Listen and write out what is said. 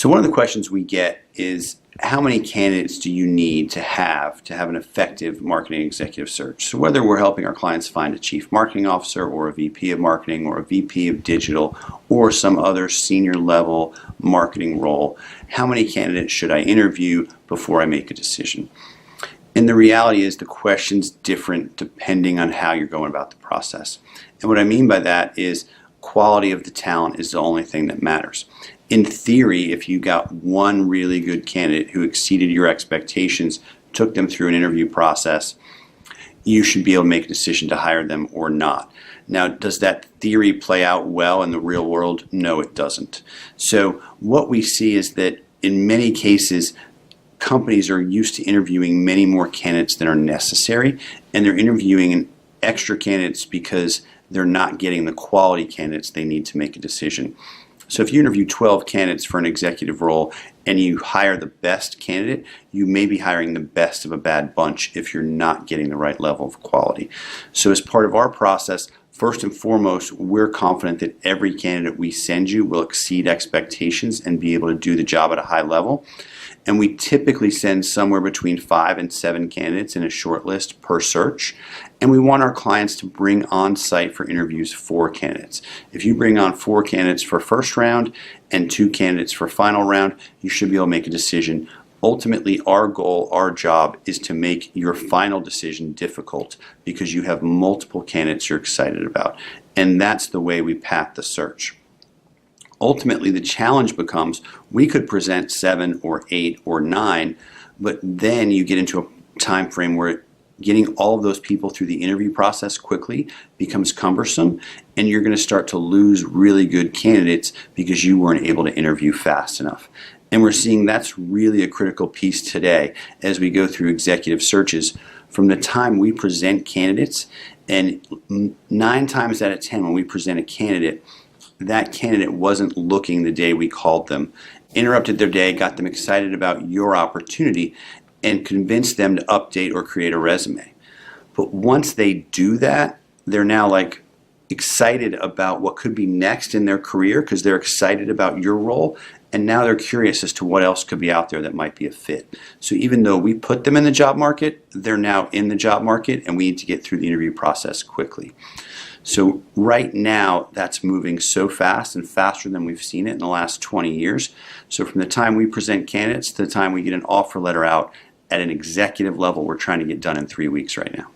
So one of the questions we get is, how many candidates do you need to have an effective marketing executive search? So whether we're helping our clients find a chief marketing officer or a VP of marketing or a VP of digital or some other senior level marketing role, how many candidates should I interview before I make a decision? And the reality is the question's different depending on how you're going about the process. And what I mean by that is quality of the talent is the only thing that matters. In theory, if you got one really good candidate who exceeded your expectations, took them through an interview process, you should be able to make a decision to hire them or not. Now, does that theory play out well in the real world? No, it doesn't. So what we see is that in many cases, companies are used to interviewing many more candidates than are necessary, and they're interviewing extra candidates because they're not getting the quality candidates they need to make a decision. So if you interview 12 candidates for an executive role and you hire the best candidate, you may be hiring the best of a bad bunch if you're not getting the right level of quality. So as part of our process, first and foremost, we're confident that every candidate we send you will exceed expectations and be able to do the job at a high level. And we typically send somewhere between 5 and 7 candidates in a short list per search. And we want our clients to bring on site for interviews 4 candidates. If you bring on 4 candidates for first round and 2 candidates for final round, you should be able to make a decision. Ultimately, our goal, our job is to make your final decision difficult because you have multiple candidates you're excited about. And that's the way we path the search. Ultimately, the challenge becomes we could present 7 or 8 or 9, but then you get into a time frame where getting all of those people through the interview process quickly becomes cumbersome, and you're going to start to lose really good candidates because you weren't able to interview fast enough. And we're seeing that's really a critical piece today as we go through executive searches. From the time we present candidates, and 9 times out of 10 when we present a candidate, that candidate wasn't looking the day we called them, interrupted their day, got them excited about your opportunity, and convinced them to update or create a resume. But once they do that, they're now like excited about what could be next in their career because they're excited about your role, and now they're curious as to what else could be out there that might be a fit. So even though we put them in the job market, they're now in the job market, and we need to get through the interview process quickly. So right now, that's moving so fast and faster than we've seen it in the last 20 years. So from the time we present candidates to the time we get an offer letter out at an executive level, we're trying to get done in 3 weeks right now.